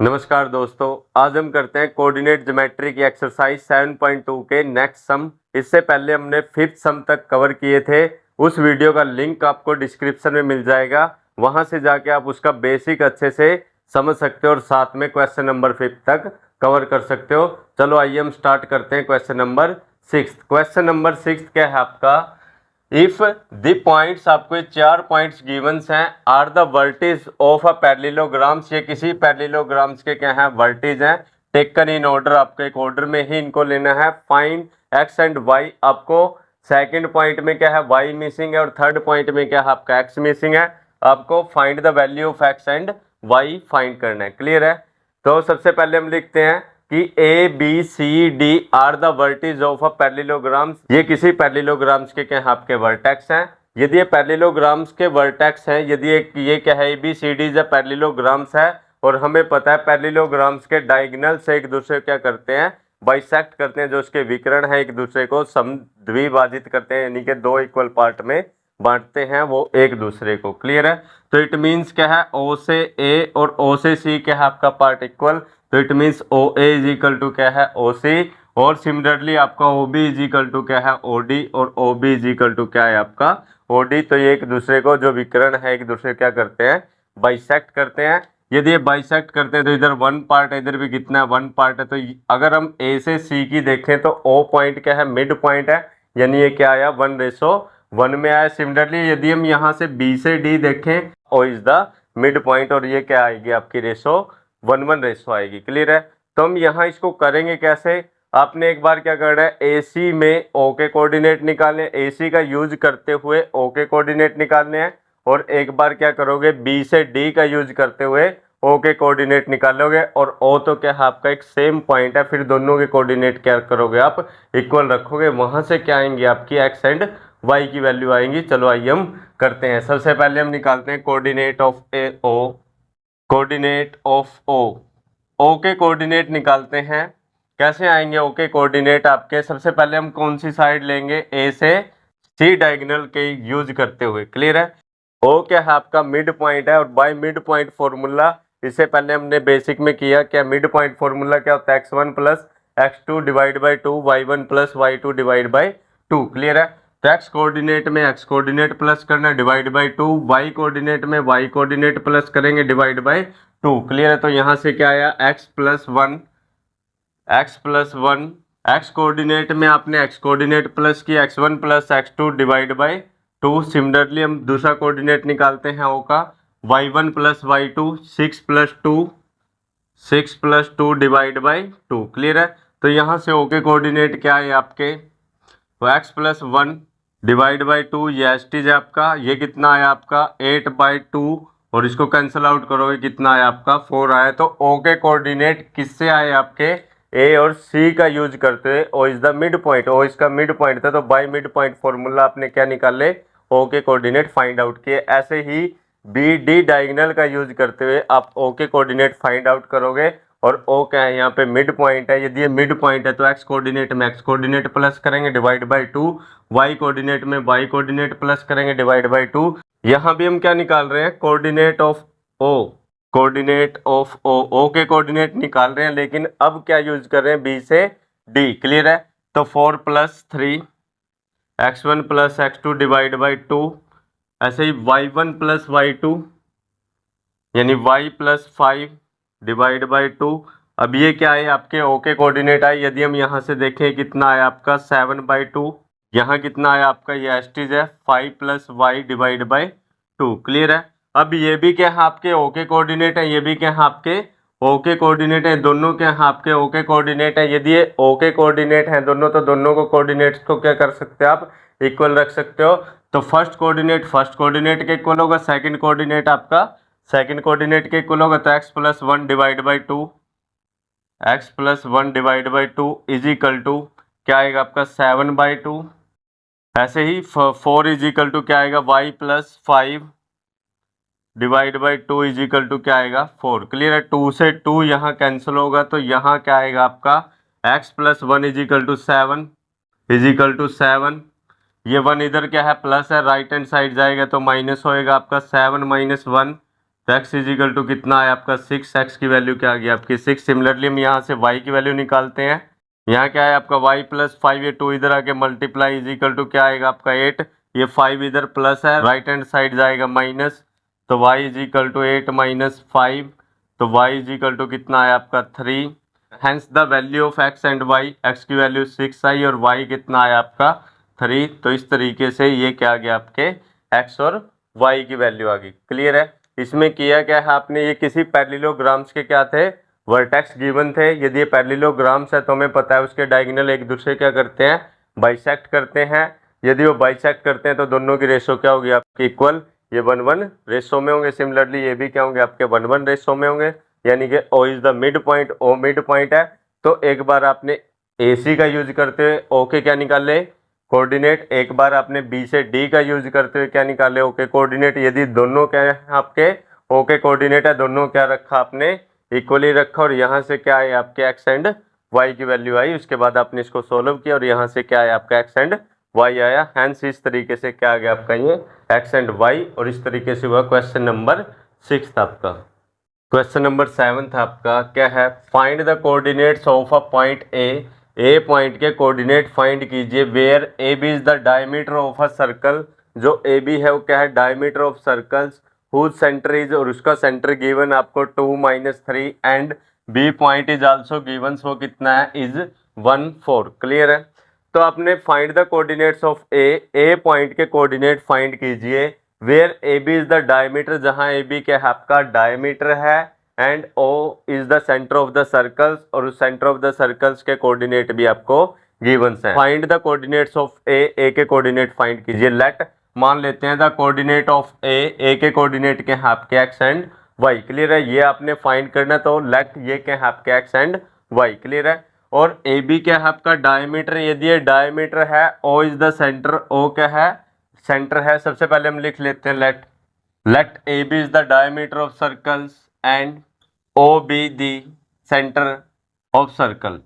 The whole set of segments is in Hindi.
नमस्कार दोस्तों, आज हम करते हैं कोऑर्डिनेट ज्योमेट्री की एक्सरसाइज 7.2 के नेक्स्ट सम। इससे पहले हमने 5th सम तक कवर किए थे। उस वीडियो का लिंक आपको डिस्क्रिप्शन में मिल जाएगा, वहां से जाके आप उसका बेसिक अच्छे से समझ सकते हो और साथ में क्वेश्चन नंबर 5 तक कवर कर सकते हो। चलो आइए हम स्टार्ट करते हैं क्वेश्चन नंबर 6। क्वेश्चन नंबर 6 क्या है आपका, इफ द पॉइंट्स, आपको 4 पॉइंट्स गिवंस हैं, are the vertices of a parallelograms, ये किसी पैरेललोग्राम्स के क्या है वर्टिज हैं, टेकन इन ऑर्डर, आपको एक ऑर्डर में ही इनको लेना है। फाइंड एक्स एंड वाई, आपको सेकंड पॉइंट में क्या है वाई मिसिंग है और थर्ड पॉइंट में क्या है आपका एक्स मिसिंग है। आपको find the value of X and Y find करना है। क्लियर है? तो सबसे पहले हम लिखते हैं कि A B C D are the vertices of a parallelograms, ये किसी पैरेललोग्राम्स के क्या आपके वर्टेक्स हैं। यदि ये पैरेललोग्राम्स के वर्टेक्स हैं, यदि ये क्या है ए बी सी डी जो पैरेललोग्राम्स है, और हमें पता है पैरेललोग्राम्स के डायगोनल से एक दूसरे क्या करते हैं, बाइसेक्ट करते हैं, जो उसके विकर्ण है एक दूसरे को समद्विभाजित करते हैं, यानी कि दो इक्वल पार्ट में बांटते हैं वो एक दूसरे को। क्लियर है? तो इट मीन्स क्या है, ओ से ए और ओ से सी क्या है आपका पार्ट इक्वल, तो it means O A is equal to क्या है ओ सी, और सिमिलरली आपका O B is equal to क्या है ओ डी, और O B is equal to क्या है आपका ओ डी। तो ये एक दूसरे को जो विकर्ण है एक दूसरे क्या करते हैं, बाइसेक्ट करते हैं। यदि ये बाइसेक्ट करते हैं तो इधर वन पार्ट है, इधर भी कितना है वन पार्ट है। तो अगर हम ए से सी की देखें तो ओ पॉइंट क्या है मिड पॉइंट है, यानी ये क्या आया 1:1 में आया। सिमिलरली यदि हम यहाँ से बी से डी देखें, O is the mid point, और ये क्या आएगी आपकी रेशो 1:1 रेशो आएगी। क्लियर है? तो हम यहाँ इसको करेंगे कैसे, आपने एक बार क्या करना है, ए सी में ओ के कोऑर्डिनेट निकालने, ए सी का यूज करते हुए ओ के कोऑर्डिनेट निकालने हैं, और एक बार क्या करोगे बी से डी का यूज करते हुए ओ के कोऑर्डिनेट निकालोगे, और ओ तो क्या है आपका एक सेम पॉइंट है, फिर दोनों के कोऑर्डिनेट क्या करोगे आप इक्वल रखोगे, वहां से क्या आएंगे आपकी एक्स एंड वाई की वैल्यू आएंगी। चलो आइए हम करते हैं। सबसे पहले हम निकालते हैं coordinate of A O, coordinate of O, O के कोऑर्डिनेट निकालते हैं। कैसे आएंगे ओ के कोऑर्डिनेट आपके, सबसे पहले हम कौन सी साइड लेंगे, ए से सी डायगोनल के यूज करते हुए। क्लियर है? ओ क्या है आपका मिड पॉइंट है, और बाय मिड पॉइंट फॉर्मूला इससे पहले हमने बेसिक में किया, क्या मिड पॉइंट फॉर्मूला क्या होता है, x1 plus x2 divide by 2, y1 plus y2 divide by 2। Clear है? तो एक्स कोऑर्डिनेट में एक्स कोऑर्डिनेट प्लस करना डिवाइड बाई 2, वाई कोऑर्डिनेट में वाई कोऑर्डिनेट प्लस करेंगे डिवाइड बाई 2। क्लियर है? तो यहाँ से क्या आया x plus 1, x plus 1, x coordinate में आपने x कोऑर्डिनेट प्लस किया x1 plus x2 divide by 2। Similarly हम दूसरा कोऑर्डिनेट निकालते हैं ओ का, y1 plus y2, 6 plus 2, 6 plus 2 divide by 2। Clear है? तो यहाँ से ओ के कोऑर्डिनेट क्या है आपके, तो x प्लस 1 डिवाइड बाई 2, ये एस टी है आपका, ये कितना आया आपका 8/2, और इसको कैंसिल आउट करोगे कितना आया आपका 4 आया। तो ओ के कोऑर्डिनेट किससे आए आपके, ए और सी का यूज करते हुए, O is the mid point, O इसका मिड पॉइंट था, तो बाय मिड पॉइंट फॉर्मूला आपने क्या निकाले, ओ के कोऑर्डिनेट फाइंड आउट किए। ऐसे ही बी डी डायगोनल का यूज करते हुए आप ओ के कोऑर्डिनेट फाइंड आउट करोगे, और ओ क्या है यहाँ पे मिड पॉइंट है। यदि ये मिड पॉइंट है तो एक्स कोऑर्डिनेट में एक्स कोऑर्डिनेट प्लस करेंगे डिवाइड बाई 2, वाई कोऑर्डिनेट में वाई कोऑर्डिनेट प्लस करेंगे डिवाइड बाई 2। यहाँ भी हम क्या निकाल रहे हैं, coordinate of O, coordinate of O, O के कोऑर्डिनेट निकाल रहे हैं, लेकिन अब क्या यूज कर रहे हैं बी से डी। क्लियर है? तो 4 plus 3 x1 plus x2 divide by 2, ऐसे ही y1 प्लस y2 यानी y प्लस 5 डिवाइड बाई 2। अब ये क्या है आपके ओ के कोऑर्डिनेट आए, यदि हम यहाँ से देखें कितना आया आपका 7/2, यहाँ कितना आया आपका ये एस्टीज है 5 plus Y divide by 2। Clear है? अब ये भी क्या है आपके ओ के कोऑर्डिनेट है, ये भी क्या है आपके ओ के कोऑर्डिनेट है, दोनों क्या है आपके ओ के कोऑर्डिनेट है। यदि ये ओ के कोऑर्डिनेट है दोनों, तो दोनों को कोऑर्डिनेट्स को क्या कर सकते हो आप इक्वल रख सकते हो। तो फर्स्ट कोऑर्डिनेट के इक्वल होगा, सेकंड कोऑर्डिनेट आपका सेकंड कोऑर्डिनेट के इक्वल होगा, तो x plus 1 divide by 2, X plus 1 divide by 2 is equal to क्या आएगा आपका 7/2। ऐसे ही 4 इज इक्वल टू क्या आएगा y plus 5 divide by 2 is equal to क्या आएगा 4। क्लियर है? 2 से 2 यहाँ कैंसिल होगा, तो यहाँ क्या आएगा आपका x plus 1 is equal to 7 is equal to 7। ये 1 इधर क्या है प्लस है, राइट हैंड साइड जाएगा तो माइनस होएगा आपका 7 - 1 तो x इज इक्वल टू कितना है आपका 6, x की वैल्यू क्या आ गई आपकी 6। सिमिलरली हम यहाँ से y की वैल्यू निकालते हैं। यहाँ क्या है आपका y प्लस 5, ये 2 इधर आके मल्टीप्लाई इज इक्वल टू क्या आएगा आपका 8, ये 5 इधर प्लस है, राइट हैंड साइड जाएगा माइनस, तो y is equal to 8 minus 5, तो y इज इक्वल टू कितना है आपका 3। Hence the value of x and y, x की वैल्यू 6 आई और y कितना है आपका 3। तो इस तरीके से ये क्या आ गया आपके x और y की वैल्यू आ गई। क्लियर है। इसमें किया क्या है आपने, ये किसी पैरेललोग्राम्स के क्या थे, वर्टेक्स गिवन थे। यदि ये पैरेललोग्राम्स है तो हमें पता है उसके डायगोनल एक दूसरे क्या करते हैं, बाइसेक्ट करते हैं। यदि वो बाइसेक्ट करते हैं तो दोनों की रेशो क्या होगी आपकी इक्वल, ये 1:1 रेशो में होंगे। सिमिलरली ये भी क्या होंगे आपके 1:1 रेशो में होंगे, यानी कि O is the mid point, O mid point है। तो एक बार आपने AC का यूज करते हुए O के क्या निकाले, कोऑर्डिनेट। एक बार आपने B से D का यूज करते हुए क्या निकाले, O के कोऑर्डिनेट। यदि दोनों क्या है आपके O के कोऑर्डिनेट है, दोनों क्या रखा आपने, इक्वली रखा, और यहाँ से क्या है आपके x एंड y की वैल्यू आई। उसके बाद आपने इसको सोल्व किया और यहाँ से क्या है आपका x एंड y आया। हैंस इस तरीके से क्या आ गया आपका ये x एंड y, और इस तरीके से हुआ क्वेश्चन नंबर 6 आपका। क्वेश्चन नंबर 7 आपका क्या है, find the coordinates of a point A point के कोऑर्डिनेट फाइंड कीजिए where A B is the diameter of a circle. जो ए बी है वो क्या है, diameter of circles whose centre is, और उसका सेंटर गिवन आपको 2 - 3 and B point is also given, so कितना है इज 1 4। क्लियर है। तो आपने find the coordinates of A point के कोऑर्डिनेट फाइंड कीजिए where A B is the diameter, जहां ए बी के आपका डायमीटर है, and O is the centre of the circles, और उस सेंटर ऑफ द सर्कल्स के कोऑर्डिनेट भी आपको गिवंस हैं। Find the coordinates of A के कोऑर्डिनेट फाइंड कीजिए। लेट मान लेते हैं द कोऑर्डिनेट ऑफ ए के कोऑर्डिनेट के आपके एक्स एंड वाई। क्लियर है। ये आपने फाइंड करना, तो लेट ये के आपके एक्स एंड वाई। क्लियर है। और ए बी क्या है आपका डायमीटर, यदि ये डायमीटर है, ओ इज द सेंटर, ओ क्या है सेंटर है। सबसे पहले हम लिख लेते हैं let A B is the diameter of circles and O B the centre of circle.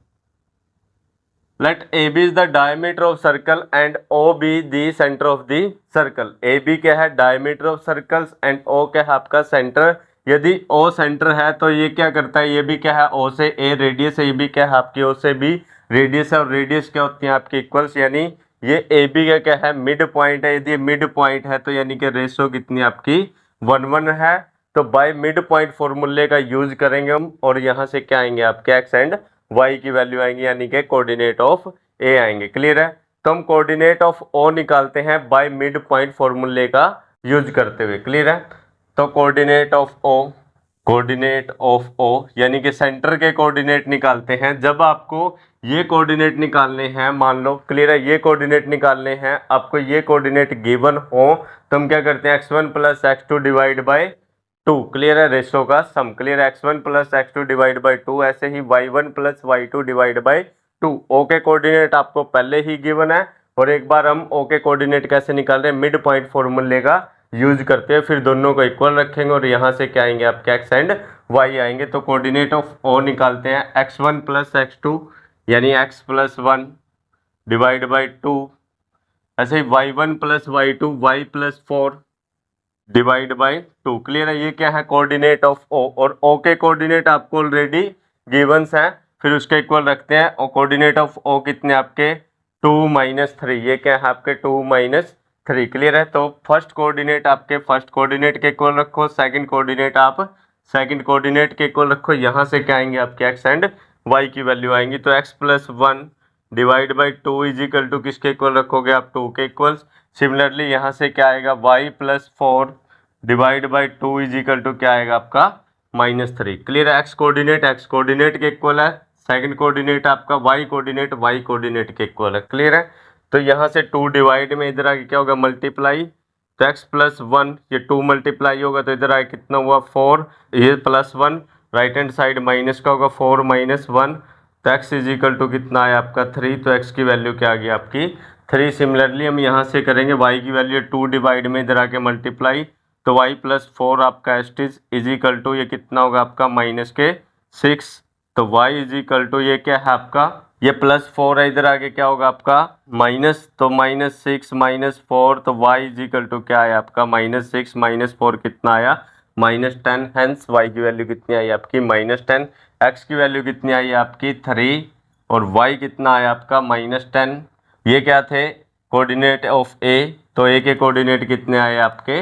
Let A B is the diameter of circle and O B the centre of the circle. A B क्या है diameter of circles and O क्या है आपका सेंटर। यदि O सेंटर है तो ये क्या करता है, ये भी क्या है O से A रेडियस है, ये भी क्या है आपकी O से B रेडियस है, और रेडियस क्या होती है आपकी इक्वल्स, यानी ये AB का क्या है मिड पॉइंट है। यदि मिड पॉइंट है तो यानी कि रेशो कितनी आपकी 1:1 है। तो बाय मिड पॉइंट फॉर्मूले का यूज करेंगे हम, और यहाँ से क्या आएंगे आपके x एंड y की वैल्यू आएंगे, यानी कि कोऑर्डिनेट ऑफ A आएंगे। क्लियर है। तो हम कोऑर्डिनेट ऑफ O निकालते हैं बाय मिड पॉइंट फॉर्मूले का यूज करते हुए। क्लियर है। तो कोऑर्डिनेट ऑफ ओ यानी कि सेंटर के कोऑर्डिनेट निकालते हैं। जब आपको ये कोऑर्डिनेट निकालने हैं, मान लो क्लियर है, ये कोऑर्डिनेट निकालने हैं, आपको ये कोऑर्डिनेट गिवन हो, तो हम क्या करते हैं x1 + x2 divide by 2। Clear है। रेशो का सम। क्लियर है। x1 + x2 डिवाइड बाय 2, ऐसे ही y1 + y2 डिवाइड बाय 2। ओ के कोऑर्डिनेट आपको पहले ही गिवन है, और एक बार हम ओ के कोऑर्डिनेट कैसे निकाल रहे हैं, मिड पॉइंट फॉर्मूले का यूज करते हैं, फिर दोनों को इक्वल रखेंगे, और यहाँ से क्या आएंगे आपके x एंड y आएंगे। तो कोऑर्डिनेट ऑफ O निकालते हैं x1 + x2 यानी x + 1 डिवाइड बाय 2, ऐसे ही y1 + y2 y + 4 divide by 2। Clear है। ये क्या है कोऑर्डिनेट ऑफ O, और O के कोऑर्डिनेट आपको ऑलरेडी गिवंस हैं, फिर उसके इक्वल रखते हैं। और कोऑर्डिनेट ऑफ O कितने आपके 2 - 3, ये क्या है आपके 2 - 3। क्लियर है। तो फर्स्ट कोऑर्डिनेट आपके फर्स्ट कोऑर्डिनेट के इक्वल रखो, सेकंड कोऑर्डिनेट आप सेकंड कोऑर्डिनेट के इक्वल रखो। यहाँ से क्या आएंगे आपके x एंड y की वैल्यू आएंगी। तो x + 1 divide by 2 is equal to किसके इक्वल रखोगे आप 2 के इक्वल्स। सिमिलरली यहाँ से क्या आएगा y + 4 divide by 2 is equal to क्या आएगा आपका -3। क्लियर है। x कोऑर्डिनेट के इक्वल है, सेकंड कोऑर्डिनेट आपका y कोऑर्डिनेट के इक्वल है। क्लियर है। तो यहाँ से 2 डिवाइड में इधर आगे क्या होगा मल्टीप्लाई, तो x + 1 ये 2 मल्टीप्लाई होगा, तो इधर आगे कितना हुआ 4, ये +1 राइट हैंड साइड माइनस का होगा 4 - 1, तो x इज इक्वल टू कितना है आपका 3, तो x की वैल्यू क्या आ गई आपकी 3। सिमिलरली हम यहाँ से करेंगे y की वैल्यू 2 डिवाइड में इधर आके मल्टीप्लाई, तो y + 4 आपका इज इक्वल टू ये कितना होगा आपका -6, तो y इज इक्वल टू ये क्या है आपका ये +4 है, इधर आगे क्या होगा आपका माइनस, तो -6 - 4, तो y इज इक्वल टू क्या है आपका -6 - 4 कितना आया -10, हैंस y की वैल्यू कितनी आई आपकी -10, x की वैल्यू कितनी आई आपकी 3 और y कितना आया आपका -10। ये क्या थे कोऑर्डिनेट ऑफ a, तो a के कोऑर्डिनेट कितने आए आपके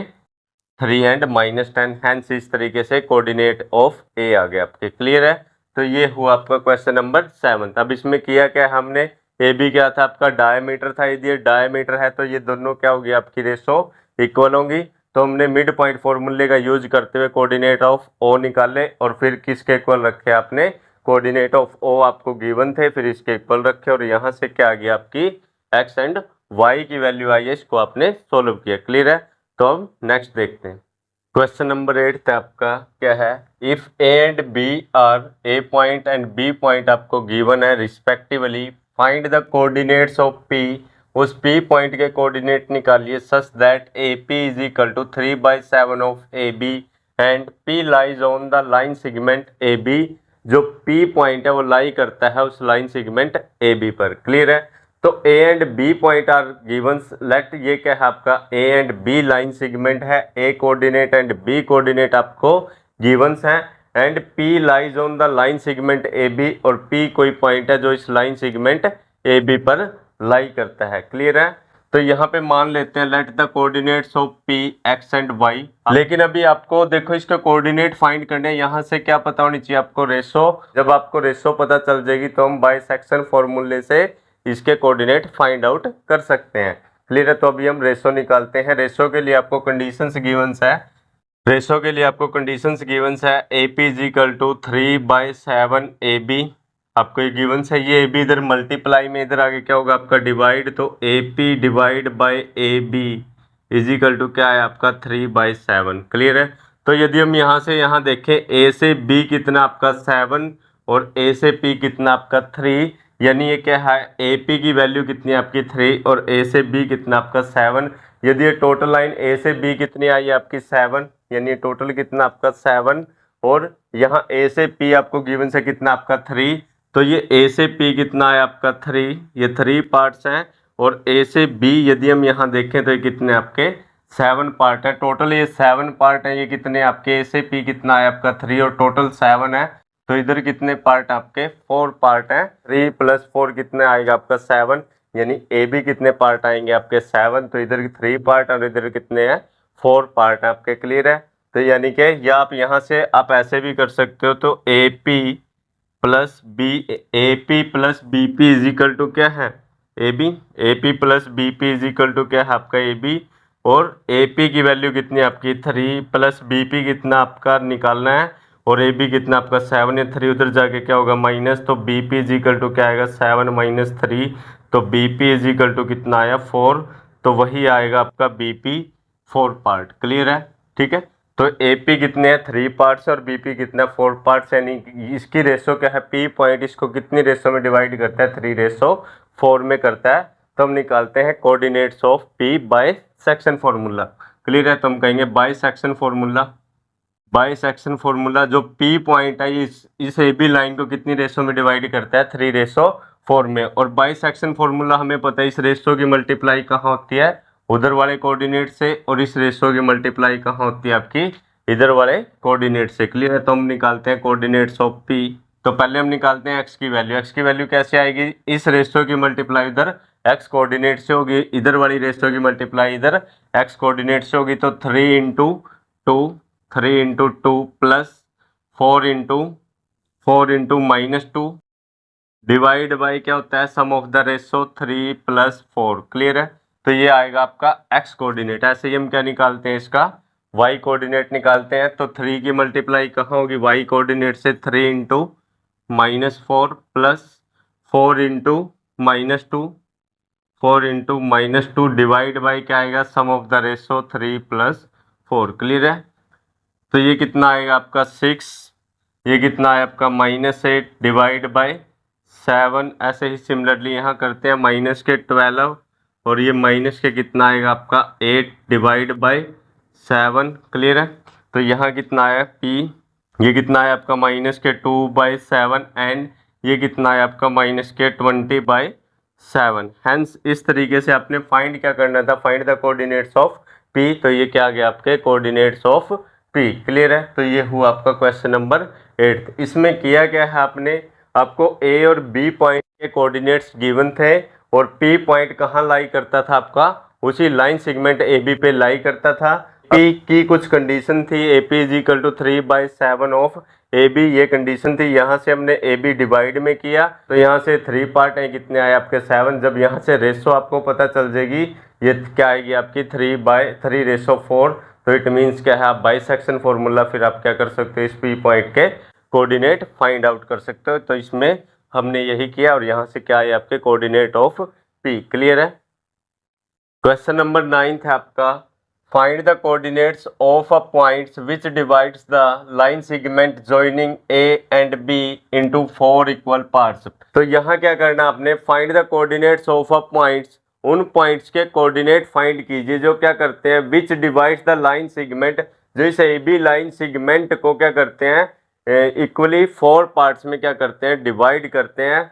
3 एंड -10, हैंस इस तरीके से कोऑर्डिनेट ऑफ ए आ गया आपके। क्लियर है। तो ये हुआ आपका क्वेश्चन नंबर 7। अब इसमें किया क्या हमने, ए बी क्या था आपका डायमीटर था, यदि डायमीटर है तो ये दोनों क्या होगी आपकी रेशो इक्वल होंगी। तो हमने मिड पॉइंट फॉर्मूले का यूज करते हुए कोऑर्डिनेट ऑफ ओ निकाले और फिर किसके इक्वल रखे आपने, कोऑर्डिनेट ऑफ ओ आपको गिवन थे, फिर इसके इक्वल रखे और यहाँ से क्या आ गया आपकी एक्स एंड वाई की वैल्यू आई है, इसको आपने सोल्व किया। क्लियर है। तो अब नेक्स्ट देखते हैं। क्वेश्चन नंबर 8 आपका क्या है, if A and B are a point and B point आपको गिवन है respectively, find the coordinates of P. उस पी पॉइंट के कोऑर्डिनेट निकालिए such that A P is equal to 3/7 of A B and P lies on the line segment A B. जो पी पॉइंट है वो लाई करता है उस लाइन सेगमेंट ए बी पर। क्लियर है। तो A and B point are given, let ये क्या है आपका A and B line segment है, A coordinate and B coordinate आपको गिवंस हैं and P lies on the line segment A B, और पी कोई पॉइंट है जो इस लाइन सेगमेंट ए बी पर लाई करता है। क्लियर है। तो यहाँ पे मान लेते हैं let the coordinates of P X and Y. लेकिन अभी आपको देखो इसके कोऑर्डिनेट फाइंड करने, यहाँ से क्या पता होनी चाहिए आपको रेशो। जब आपको रेशो पता चल जाएगी तो हम बाइसेक्शन फॉर्मूले से इसके कोऑर्डिनेट फाइंड आउट कर सकते हैं। क्लियर है। तो अभी हम रेशो निकालते हैं। रेशो के लिए आपको कंडीशंस गिवंस है, रेशो के लिए आपको कंडीशंस गिवंस है A P is equal to 3/7 A B, आपको ये गिवंस है। ये ए बी इधर मल्टीप्लाई में इधर आगे क्या होगा आपका डिवाइड, तो A P divide by A B is equal to क्या है आपका 3/7। क्लियर है। तो यदि हम यहाँ से यहाँ देखें ए से बी कितना आपका 7 और ए से पी कितना आपका 3, यानी ये क्या है ए पी की वैल्यू कितनी है आपकी 3 और ए से बी कितना आपका 7। यदि ये टोटल लाइन ए से बी कितनी आई आपकी 7, यानी टोटल कितना आपका 7 और यहाँ ए से पी आपको गिवन से कितना आपका 3, तो ये ए से पी कितना है आपका 3, ये 3 पार्ट्स हैं और ए से बी यदि हम यहाँ देखें तो ये कितने आपके 7 पार्ट है। टोटल ये 7 पार्ट है। ये कितने आपके ए से पी कितना है आपका 3 और टोटल 7 है, तो इधर कितने पार्ट आपके 4 पार्ट हैं। 3 + 4 कितने आएगा आपका 7, यानी ए बी कितने पार्ट आएंगे आपके 7, तो इधर 3 पार्ट और इधर कितने हैं 4 पार्ट है आपके। क्लियर है। तो यानी कि या आप यहाँ से आप ऐसे भी कर सकते हो, तो A P plus B P is equal to क्या है A B, A P plus B P is equal to क्या है आपका ए बी, और ए पी की वैल्यू कितनी आपकी 3 प्लस बी पी कितना आपका निकालना है और ए बी कितना आपका 7 या 3 उधर जाके क्या होगा माइनस, तो B P is equal to क्या आएगा 7 - 3, तो B P is equal to कितना आया 4, तो वही आएगा आपका बी पी 4 पार्ट। क्लियर है। ठीक है। तो ए पी कितने हैं 3 पार्ट्स और बी पी कितना 4 पार्ट्स, यानी इसकी रेशो क्या है पी पॉइंट इसको कितनी रेशो में डिवाइड करता है 3/4 में करता है। तो हम निकालते हैं coordinates of P by section formula. Clear है। तो हम कहेंगे बाय सेक्शन फॉर्मूला जो पी पॉइंट है इस ए बी लाइन को कितनी रेशो में डिवाइड करता है 3/4 में, और बाय सेक्शन फॉर्मूला हमें पता है इस रेशो की मल्टीप्लाई कहाँ होती है उधर वाले कोऑर्डिनेट से, और इस रेशो की मल्टीप्लाई कहाँ होती है आपकी इधर वाले कोऑर्डिनेट से। क्लियर है। तो हम निकालते हैं कोऑर्डिनेट्स ऑफ पी। तो पहले हम निकालते हैं एक्स की वैल्यू। एक्स की वैल्यू कैसे आएगी, इस रेशो की मल्टीप्लाई इधर एक्स कोऑर्डिनेट से होगी, इधर वाली रेशो की मल्टीप्लाई इधर एक्स कोऑर्डिनेट से होगी। तो 3 × 2 प्लस 4 × -2 डिवाइड बाई क्या होता है सम ऑफ द रेशो 3 + 4। क्लियर है। तो ये आएगा आपका एक्स कोऑर्डिनेट। ऐसे ही हम क्या निकालते हैं इसका वाई कोऑर्डिनेट निकालते हैं। तो 3 की मल्टीप्लाई कहाँ होगी वाई कोऑर्डिनेट से, 3 × -4 प्लस 4 × -2 डिवाइड बाई क्या आएगा सम ऑफ द रेशो 3 + 4। क्लियर है। तो ये कितना आएगा आपका 6, ये कितना है आपका -8 डिवाइड बाई 7। ऐसे ही सिमिलरली यहाँ करते हैं माइनस के 12 और ये माइनस के कितना आएगा आपका 8 डिवाइड बाई 7। क्लियर है। तो यहाँ कितना आया पी, ये कितना है आपका माइनस के 2/7 एंड ये कितना है आपका माइनस के 20/7। हैंस इस तरीके से आपने फाइंड क्या करना था, find the coordinates of P. तो ये क्या आ गया आपके कोऑर्डिनेट्स ऑफ P। क्लियर है। तो ये हुआ आपका क्वेश्चन नंबर 8। इसमें किया क्या है, आपने आपको A और B पॉइंट के कोऑर्डिनेट्स गिवन थे और P पॉइंट कहाँ लाई करता था, आपका उसी लाइन सेगमेंट AB पे लाई करता था। P की कुछ कंडीशन थी, AP is equal to 3/7 of AB, ये कंडीशन थी। यहाँ से हमने AB डिवाइड में किया तो यहाँ से 3 पार्ट है, कितने आए आपके 7। जब यहाँ से रेशो आपको पता चल जाएगी, ये क्या आएगी आपकी 3/3:4। तो इट मीन्स क्या है, आप बाइसेक्शन फॉर्मूला फिर आप क्या कर सकते हो, इस P पॉइंट के कोऑर्डिनेट फाइंड आउट कर सकते हो। तो इसमें हमने यही किया और यहाँ से क्या है आपके कोऑर्डिनेट ऑफ P। क्लियर है। क्वेश्चन नंबर 9 है आपका, find the coordinates of a points which divides the line segment joining A and B into 4 equal parts. तो यहाँ क्या करना आपने, find the coordinates of a points, उन पॉइंट्स के कोऑर्डिनेट फाइंड कीजिए जो क्या करते हैं, विच डिवाइड्स द लाइन सेगमेंट, जो इस AB लाइन सेगमेंट को क्या करते हैं इक्वली 4 पार्ट्स में क्या करते हैं, डिवाइड करते हैं।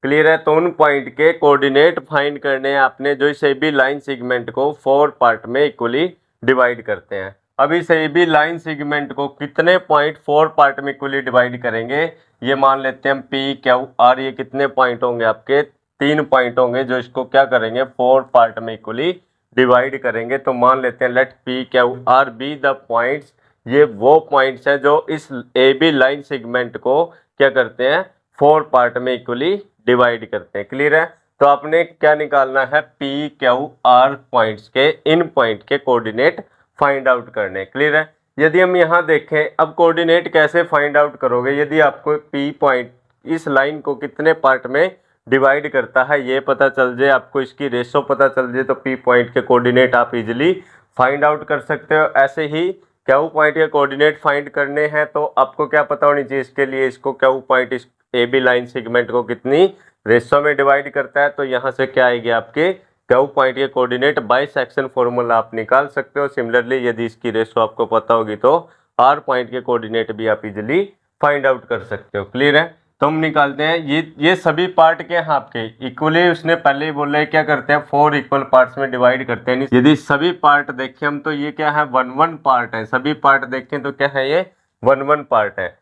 क्लियर है। तो उन पॉइंट के कोऑर्डिनेट फाइंड करने हैं आपने जो इस AB लाइन सेगमेंट को 4 पार्ट में इक्वली डिवाइड करते हैं। अब इस AB लाइन सेगमेंट को कितने पॉइंट 4 पार्ट में इक्वली डिवाइड करेंगे, ये मान लेते हैं हम PQR, ये कितने पॉइंट होंगे आपके 3 पॉइंट होंगे जो इसको क्या करेंगे 4 पार्ट में इक्वली डिवाइड करेंगे। तो मान लेते हैं let PQR be the points, ये वो पॉइंट्स हैं जो इस AB लाइन सेगमेंट को क्या करते हैं 4 पार्ट में इक्वली डिवाइड करते हैं। क्लियर है। तो आपने क्या निकालना है, PQR पॉइंट्स के, इन पॉइंट के कोऑर्डिनेट फाइंड आउट करने। क्लियर है। यदि हम यहाँ देखें, अब कोऑर्डिनेट कैसे फाइंड आउट करोगे, यदि आपको P पॉइंट इस लाइन को कितने पार्ट में डिवाइड करता है ये पता चल जाए, आपको इसकी रेशो पता चल जाए, तो P पॉइंट के कोऑर्डिनेट आप इजिली फाइंड आउट कर सकते हो। ऐसे ही Q पॉइंट के कोऑर्डिनेट फाइंड करने हैं तो आपको क्या पता होनी चाहिए, इसके लिए इसको Q पॉइंट इस AB लाइन सेगमेंट को कितनी रेशो में डिवाइड करता है। तो यहाँ से क्या आएगी आपके Q पॉइंट के कोऑर्डिनेट बाइसेक्शन फॉर्मूला आप निकाल सकते हो। सिमिलरली यदि इसकी रेशो आपको पता होगी तो R पॉइंट के कोऑर्डिनेट भी आप इजिली फाइंड आउट कर सकते हो। क्लियर है। तो हम निकालते हैं, ये सभी पार्ट के हैं आपके इक्वली, उसने पहले ही बोला है क्या करते हैं 4 इक्वल पार्ट्स में डिवाइड करते हैं। यदि सभी पार्ट देखें हम तो ये क्या है 1-1 पार्ट है, सभी पार्ट देखें तो क्या है ये 1-1 पार्ट है।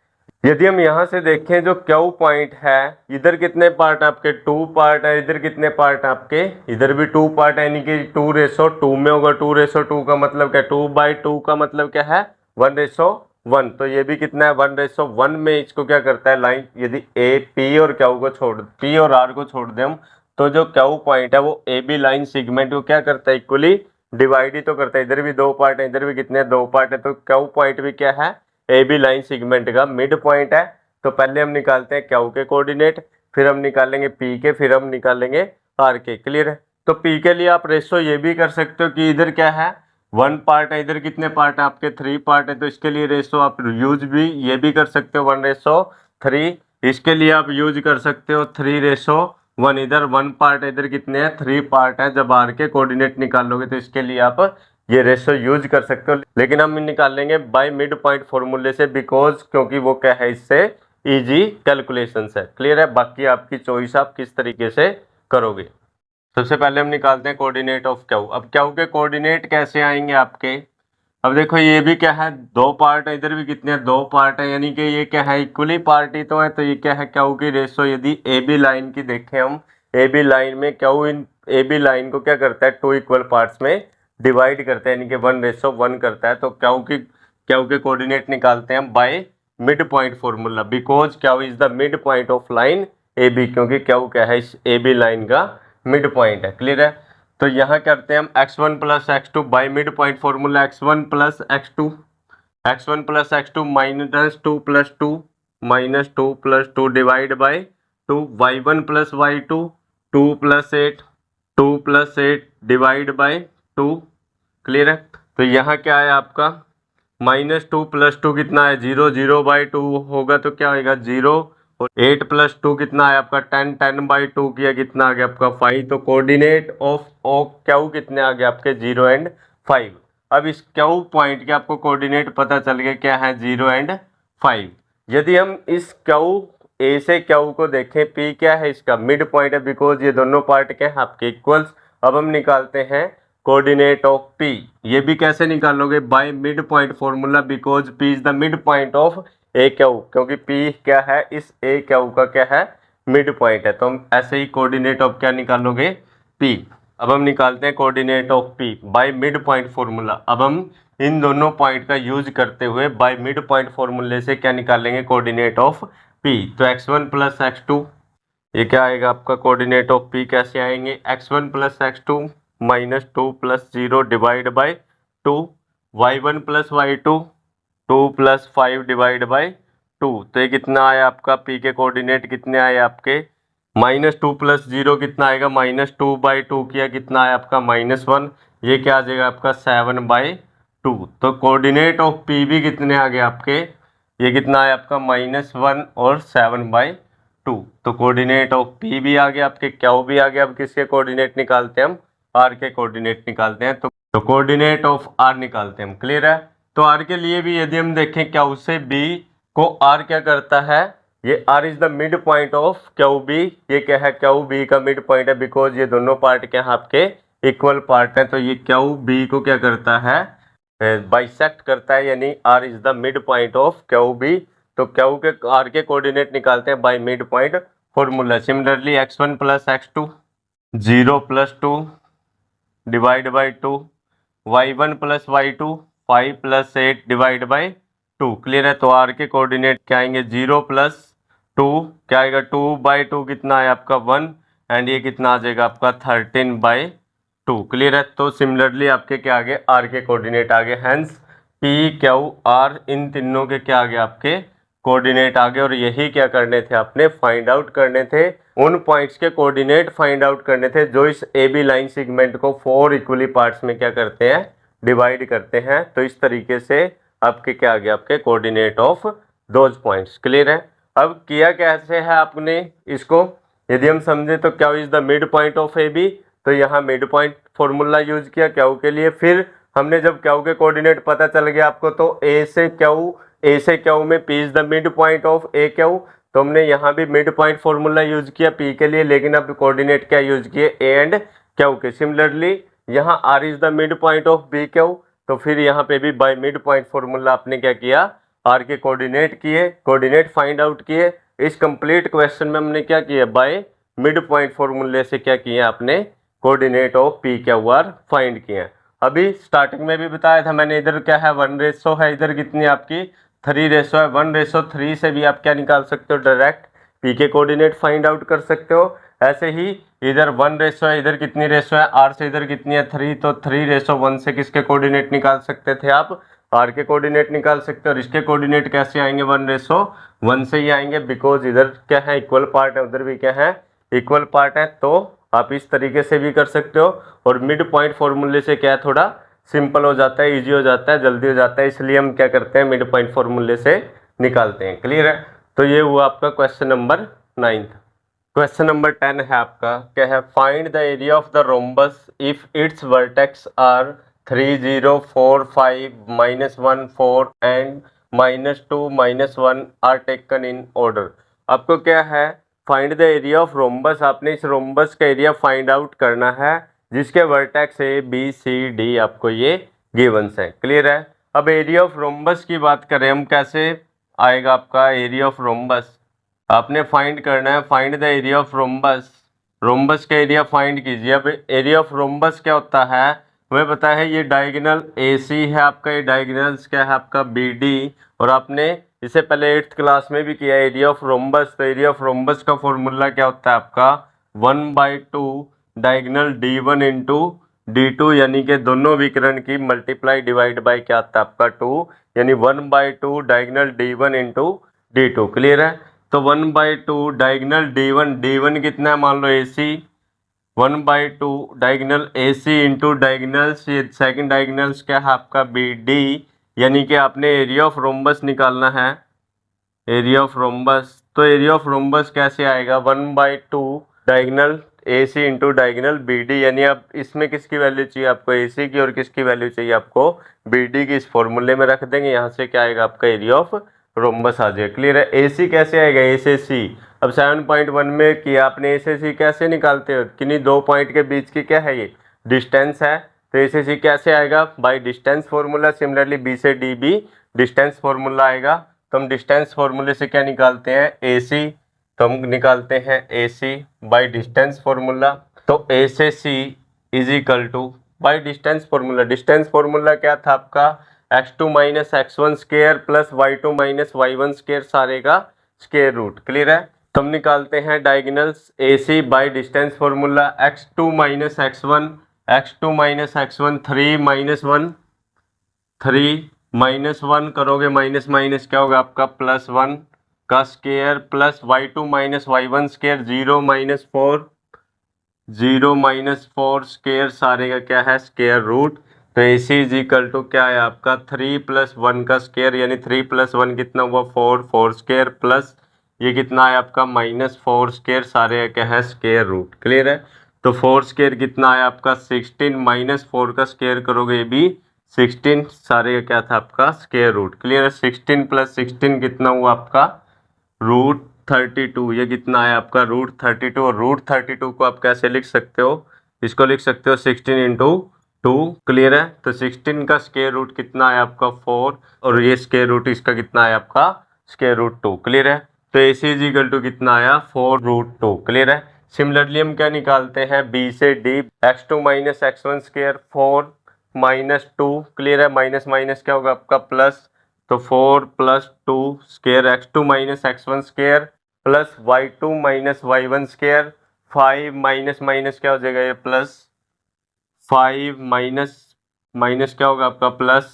यदि हम यहाँ से देखें जो Q पॉइंट है, इधर कितने पार्ट आपके 2 पार्ट है, इधर कितने पार्ट आपके, इधर भी 2 पार्ट है, यानी कि 2:2 में होगा। 2:2 का मतलब क्या, 2/2 का मतलब क्या है 1:1। तो ये भी कितना है 1:1 में इसको क्या करता है लाइन, यदि P और Q को छोड़, P और R को छोड़ दें हम, तो जो Q पॉइंट है वो AB लाइन सेगमेंट को क्या करता है इक्वली डिवाइड ही तो करता है। इधर भी 2 पार्ट है, इधर भी कितने 2 पार्ट है, तो Q पॉइंट भी क्या है AB लाइन सेगमेंट का मिड पॉइंट है। तो पहले हम निकालते हैं Q के कोऑर्डिनेट, फिर हम निकालेंगे P के, फिर हम निकालेंगे R के। क्लियर है। तो P के लिए आप रेशो ये भी कर सकते हो कि इधर क्या है 1 पार्ट है, इधर कितने पार्ट है आपके 3 पार्ट है, तो इसके लिए रेशो आप यूज भी ये भी कर सकते हो 1:3। इसके लिए आप यूज कर सकते हो 3:1। इधर 1 पार्ट है, इधर कितने हैं 3 पार्ट है। जब R के कोऑर्डिनेट निकालोगे तो इसके लिए आप ये रेशो यूज कर सकते हो, लेकिन हम निकालेंगे बाय मिड पॉइंट फॉर्मूले से, बिकॉज क्योंकि वो क्या है इससे इजी कैलकुलेशंस है। क्लियर है। बाकी आपकी चॉइस आप किस तरीके से करोगे। सबसे पहले हम निकालते हैं कोऑर्डिनेट ऑफ Q। अब Q के कोऑर्डिनेट कैसे आएंगे आपके, अब देखो ये भी क्या है 2 पार्ट है, इधर भी कितने हैं 2 पार्ट है, यानी कि ये क्या है इक्वली पार्ट ही तो है। तो ये क्या है Q की रेशो, यदि AB लाइन की देखें हम, AB लाइन में Q इन AB लाइन को क्या करता है 2 इक्वल पार्ट्स में डिवाइड करता है, यानी कि 1:1 करता है। तो Q के कोऑर्डिनेट निकालते हैं हम bye mid point formula, because Q is the mid point of line AB, क्योंकि Q क्या है इस AB लाइन का मिड पॉइंट है। क्लियर है। तो यहाँ करते हैं हम x1 + x2 bye mid point formula, x1 + x2 -2 + 2 divide by 2, y1 + y2 2 + 8 divide by 2। Clear है। तो यहाँ क्या है आपका -2 + 2 कितना है 0, 0/2 होगा तो क्या होगा 0, और 8 + 2 कितना है आपका 10, 10/2 किया कितना आ गया आपका 5। तो कोऑर्डिनेट ऑफ Q कितने आ गए आपके 0 और 5। अब इस Q पॉइंट के आपको कोऑर्डिनेट पता चल गया क्या है 0 और 5। यदि हम इस A से Q को देखें, P क्या है इसका मिड पॉइंट है, बिकॉज ये दोनों पार्ट के हैं आपके इक्वल्स। अब हम निकालते हैं कोऑर्डिनेट ऑफ पी। ये भी कैसे निकालोगे? Bye mid point formula, because P is the mid point of A Q, क्योंकि पी क्या है, इस ए क्यू का क्या है, मिड पॉइंट है। तो हम ऐसे ही कोऑर्डिनेट ऑफ क्या निकालोगे? पी। अब हम निकालते हैं coordinate of P bye mid point formula. अब हम इन दोनों पॉइंट का यूज करते हुए बाय मिड पॉइंट फॉर्मूले से क्या निकालेंगे? Coordinate of P. तो x1 प्लस x2, ये क्या आएगा आपका? कोऑर्डिनेट ऑफ पी कैसे आएंगे? x1 plus x2 minus 2 plus 0 divide by 2, y1 plus y2 2 plus 5 divide by 2। तो ये कितना आया आपका? पी के कोऑर्डिनेट कितने आए आपके? -2 प्लस 0 कितना आएगा? -2/2 किया, कितना आया आपका? -1। ये क्या आ जाएगा आपका? 7/2। तो कोऑर्डिनेट ऑफ पी भी कितने आ गए आपके? ये कितना आया आपका? -1 और 7/2। तो कोऑर्डिनेट ऑफ पी भी आ गया आपके, क्यू भी आ गया। अब किसके कोऑर्डिनेट निकालते हैं हम? आर के कोऑर्डिनेट निकालते हैं। तो कोऑर्डिनेट ऑफ आर निकालते हैं हम। क्लियर है? तो आर के लिए भी यदि हम देखें क्यू से बी को, आर क्या करता है? ये R is the mid point of Q B. ये क्या है? क्यू बी का मिड पॉइंट है, बिकॉज ये दोनों पार्ट क्या है आपके? इक्वल पार्ट है। तो ये क्यू बी को क्या करता है? बाइसेक्ट करता है, यानी R is the mid point of Q B. तो क्यू के आर के कोऑर्डिनेट निकालते हैं by mid point formula. Similarly x1 plus x2 0 plus 2 divide by 2, y1 plus y2 5 plus 8 divide by 2। Clear है? तो आर के कोऑर्डिनेट क्या आएंगे? 0 प्लस 2 क्या आएगा? 2/2 कितना है आपका? 1। एंड ये कितना आ जाएगा आपका? 13/2। क्लियर है? तो सिमिलरली आपके क्या आ गए? आर के कोऑर्डिनेट आ गए। हैंस पी क्यू आर, इन तीनों के क्या आ गए आपके? कोऑर्डिनेट आ गए। और यही क्या करने थे आपने? फाइंड आउट करने थे। उन पॉइंट्स के कोऑर्डिनेट फाइंड आउट करने थे जो इस ए बी लाइन सेगमेंट को 4 इक्वली पार्ट्स में क्या करते हैं? डिवाइड करते हैं। तो इस तरीके से आपके क्या आ गया? आपके coordinate of those points. Clear है? अब किया कैसे है आपने इसको? यदि हम समझे तो क्या is the mid point of A B, तो यहाँ मिड पॉइंट फॉर्मूला यूज किया क्यू के लिए। फिर हमने जब क्यू के कोऑर्डिनेट पता चल गया आपको, तो ए से क्यू में P is the mid point of A Q, तो हमने यहाँ भी मिड पॉइंट फॉर्मूला यूज किया पी के लिए। लेकिन अब कोऑर्डिनेट क्या यूज किए? ए एंड क्यू के। सिमिलरली यहाँ R is the mid point of B Q, तो फिर यहाँ पे भी बाय मिड पॉइंट फॉर्मूला आपने क्या किया? आर के कोऑर्डिनेट किए, कोऑर्डिनेट फाइंड आउट किए। इस कंप्लीट क्वेश्चन में हमने क्या किया? बाय मिड पॉइंट फॉर्मूले से क्या किया आपने? Coordinate of P Q R find किए। अभी स्टार्टिंग में भी बताया था मैंने, इधर क्या है? 1 है, इधर कितनी आपकी 3 है। 1:3 से भी आप क्या निकाल सकते हो? डायरेक्ट पी के कोऑर्डिनेट फाइंड आउट कर सकते हो। ऐसे ही इधर 1 है, इधर कितनी रेशो है? आर से इधर कितनी है? 3, तो 3:1 से किसके कोऑर्डिनेट निकाल सकते थे आप? आर के कोऑर्डिनेट निकाल सकते हो। और इसके कोऑर्डिनेट कैसे आएंगे? 1:1 से ही आएंगे, बिकॉज इधर क्या है? इक्वल पार्ट है, उधर भी क्या है? इक्वल पार्ट है। तो आप इस तरीके से भी कर सकते हो। और मिड पॉइंट फॉर्मूले से क्या है? थोड़ा सिंपल हो जाता है, इजी हो जाता है, जल्दी हो जाता है, इसलिए हम क्या करते हैं? मिड पॉइंट फॉर्मूले से निकालते हैं। क्लियर है? तो ये हुआ आपका क्वेश्चन नंबर 9। क्वेश्चन नंबर 10 है आपका, क्या है? Find the area of the rhombus if its vertex are 3, 0, 4, 5, -1, 4 and -2, -1 are taken in order. आपको क्या है? Find the area of rhombus. आपने इस रोम्बस का एरिया फाइंड आउट करना है जिसके vertex A B C D आपको ये गिवंस है। क्लियर है? अब एरिया ऑफ रोम्बस की बात करें हम, कैसे आएगा आपका एरिया ऑफ रोम्बस? आपने फाइंड करना है, find the area of rhombus. Rhombus का एरिया फाइंड कीजिए। अब एरिया ऑफ रोम्बस क्या होता है? वह पता है, ये डायगोनल ए सी है आपका, ये डायगोनल्स क्या है आपका? B D. और आपने इससे पहले 8th क्लास में भी किया एरिया ऑफ रोम्बस। तो एरिया ऑफ रोम्बस का फॉर्मूला क्या होता है आपका? 1/2 डायगोनल D1 इंटू D2, यानी कि दोनों विकर्ण की मल्टीप्लाई डिवाइड बाई क्या आता है आपका? 2, यानी 1/2 diagonal D1 into D2। Clear है? तो 1/2 डायगोनल D1 कितना है? मान लो AC, 1/2 diagonal AC into diagonals, ये सेकंड डायगोनल्स क्या है आपका? BD, यानी कि आपने एरिया ऑफ रोम्बस निकालना है। एरिया ऑफ रोम्बस, तो एरिया ऑफ रोम्बस कैसे आएगा? 1/2 diagonal AC into diagonal BD, यानी अब इसमें किसकी वैल्यू चाहिए आपको? AC की, और किसकी वैल्यू चाहिए आपको? BD की। इस फॉर्मूले में रख देंगे, यहाँ से क्या आएगा आपका? एरिया ऑफ रोम्बस आ जाएगा। क्लियर है? AC कैसे आएगा? A से C। अब 7.1 में किया आपने, A से C कैसे निकालते हो? किन्हीं दो पॉइंट के बीच की क्या है? ये डिस्टेंस है। तो ए से सी कैसे आएगा, by distance formula. Similarly B से डी भी डिस्टेंस फॉर्मूला आएगा। तो हम डिस्टेंस फॉर्मूले से क्या निकालते हैं, ए सी, तो हम निकालते हैं A C by distance formula. तो ए से C is equal to by distance formula. Distance formula क्या था आपका, x2 minus x1 square plus y2 minus y1 square सारे का स्केयर रूट। क्लियर है। तो हम निकालते हैं diagonals A C by distance formula. x2 minus x1, x2 minus x1 3 minus 1, 3 minus 1 करोगे माइनस माइनस क्या होगा आपका प्लस 1 का square plus y2 minus y1 square 0 minus 4, 0 minus 4 square सारे का क्या है स्केयर रूट। तो ए सी इज इक्वल टू क्या है आपका 3 प्लस 1 का स्केयर यानी 3 प्लस 1 कितना हुआ 4, 4 स्केयर प्लस ये कितना है आपका माइनस 4 स्केयर सारे का क्या है स्केयर रूट। क्लियर है। तो 4 स्केयर कितना है आपका 16 माइनस 4 का स्केयर करोगे ये भी 16 सारे का क्या था आपका स्केयर रूट। क्लियर है। 16 प्लस 16 कितना हुआ आपका रूट 32। ये कितना है आपका रूट 32। और रूट 32 को आप कैसे लिख सकते हो, इसको लिख सकते हो 16 इंटू 2। क्लियर है। तो 16 का स्केयर रूट कितना है आपका 4 और ये स्केयर रूट इसका कितना है आपका स्केयर रूट 2। क्लियर है। तो ए सी इज इक्वल टू कितना आया 4 रूट 2। क्लियर है। सिमिलरली हम क्या निकालते हैं बी से D, x2 minus x1 square 4 minus 2। Clear है। माइनस माइनस क्या होगा आपका प्लस, तो 4 plus 2 square x2 minus x1 square plus y2 minus y1 square 5 minus minus क्या हो जाएगा ये प्लस 5 माइनस माइनस क्या होगा आपका प्लस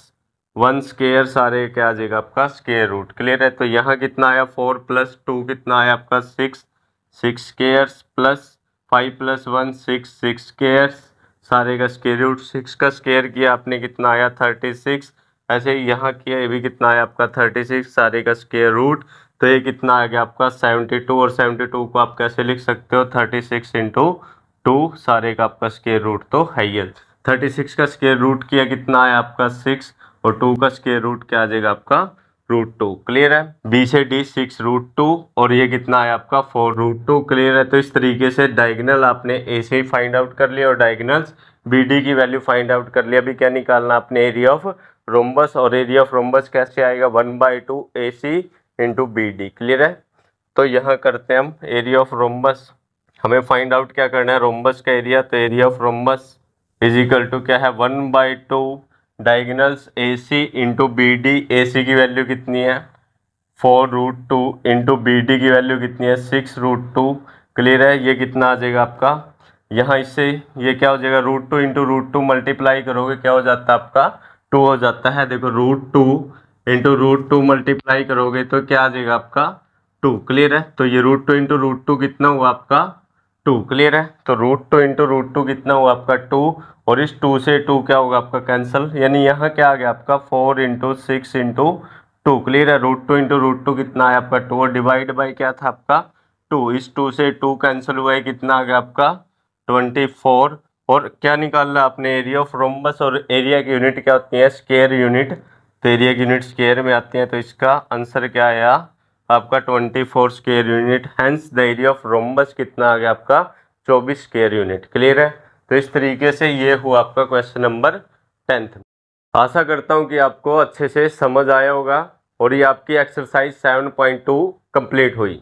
1 स्केयर सारे क्या आ जाएगा आपका स्केयर रूट। क्लियर है। तो यहाँ कितना आया 4 प्लस 2 कितना आया आपका 6, 6 स्केयर्स प्लस 5 प्लस 1 6, 6 स्केयर्स सारे का स्केयर रूट। 6 का स्केयर किया आपने कितना आया 36। ऐसे ही यहाँ किया ये भी कितना आया आपका 36 सारे का स्केयर रूट। तो ये कितना आ गया आपका 72 और 72 को आप कैसे लिख सकते हो 36 इंटू 2 सारे का आपका स्केयर रूट तो है ही है। 36 का स्केयर रूट किया कितना आया आपका 6 और 2 का स्केयर रूट क्या आ जाएगा आपका रूट 2। क्लियर है। बी से डी 6 रूट 2 और ये कितना है आपका 4 रूट 2। क्लियर है। तो इस तरीके से डायगोनल आपने ए से ही फाइंड आउट कर लिया और डायगोनल्स बी डी की वैल्यू फाइंड आउट कर लिया। अभी क्या निकालना आपने एरिया ऑफ रोम्बस, और एरिया ऑफ रोम्बस कैसे आएगा 1/2 A C into B D. Clear है। तो यहाँ करते हैं हम एरिया ऑफ रोम्बस। हमें फाइंड आउट क्या करना है रोम्बस का एरिया। तो area of rhombus is equal to क्या है 1/2 diagonals A C into B D. A C की वैल्यू कितनी है 4 रूट 2 इंटू बी डी की वैल्यू कितनी है 6 रूट 2। क्लियर है। ये कितना आ जाएगा आपका, यहाँ इससे ये क्या हो जाएगा रूट 2 इंटू रूट 2 मल्टीप्लाई करोगे क्या हो जाता है आपका 2 हो जाता है। देखो रूट 2 इंटू रूट 2 मल्टीप्लाई करोगे तो क्या आ जाएगा आपका 2। क्लियर है। तो ये रूट 2 इंटू रूट 2 कितना हुआ आपका 2। क्लियर है। तो रूट 2 इंटू रूट 2 कितना हुआ आपका 2 और इस 2 से 2 क्या होगा आपका कैंसिल, यानी यहाँ क्या आ गया आपका 4 इंटू 6 इंटू 2। क्लियर है। रूट 2 इंटू रूट 2 कितना है आपका 2 और डिवाइड बाई क्या था आपका 2। इस 2 से 2 कैंसिल हुआ है कितना आ गया आपका 24। और क्या निकालना आपने एरिया ऑफ रोम्बस, और एरिया की यूनिट क्या होती है स्क्वायर यूनिट। तो एरिया की यूनिट स्क्वायर में आती है। तो इसका आंसर क्या आया आपका 24 square unit. Hence the area of rhombus कितना आ गया आपका 24 स्क्वायर यूनिट। क्लियर है। तो इस तरीके से ये हुआ आपका क्वेश्चन नंबर 10th। आशा करता हूँ कि आपको अच्छे से समझ आया होगा और ये आपकी एक्सरसाइज 7.2 कंप्लीट हुई।